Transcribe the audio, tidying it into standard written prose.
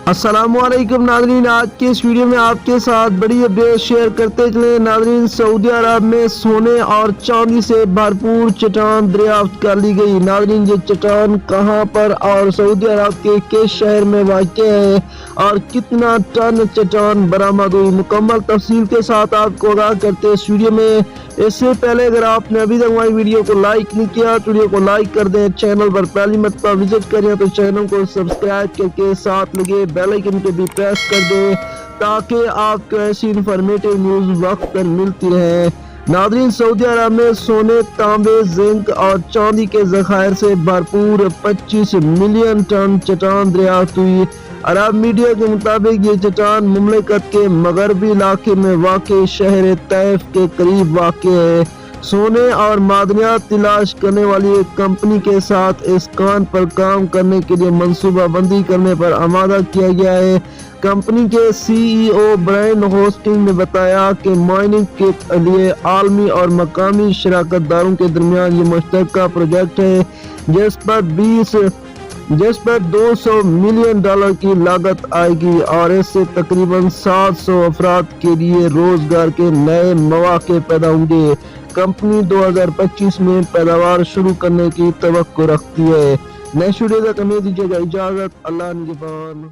अस्सलामुअलैकुम नाज़रीन, आज के इस वीडियो में आपके साथ बड़ी अपडेट शेयर करते चले। नाज़रीन, सऊदी अरब में सोने और चांदी से भरपूर चट्टान दरियाफ्त कर ली गई। नाज़रीन, ये चट्टान कहां पर और सऊदी अरब के किस शहर में वाक़या है और कितना टन चट्टान बरामद हुई, मुकम्मल तफसील के साथ आपको आगाह करते हैं इस वीडियो में। इससे पहले अगर आपने अभी तक हमारी वीडियो को लाइक नहीं किया तो वीडियो को लाइक कर दें, चैनल पर पहली मरतबा विजिट करें तो चैनल को सब्सक्राइब करके साथ लगे बेल आइकन को भी प्रेस कर दें ताकि आपको ऐसी इंफॉर्मेटिव न्यूज़ वक्त पर मिलती रहे। नाज़रीन, सऊदी अरब में सोने, तांबे, जिंक और चांदी के ज़खायर से भरपूर 25 मिलियन टन चट्टान दरियाफ्त हुई। अरब मीडिया के मुताबिक ये चट्टान मुमलिकत के मगरबी इलाके में वाक़ शहर तैफ के करीब वाक़ है। सोने और मादनियात तलाश करने वाली एक कंपनी के साथ इस कान पर काम करने के लिए मंसूबा बंदी करने पर आमादा किया गया है। कंपनी के CEO ब्रायन होस्टिंग ने बताया कि माइनिंग के लिए आलमी और मकामी शराकतदारों के दरमियान ये मुश्तरका प्रोजेक्ट है जिस पर 200 मिलियन डॉलर की लागत आएगी और इससे तकरीबन 700 अफराद के लिए रोजगार के नए मौके पैदा होंगे। कंपनी 2025 में पैदावार शुरू करने की तवक्को रखती है। नेक्स्ट वीडियो तक हमें दीजिएगा इजाजत। अल्लाह निगहबान।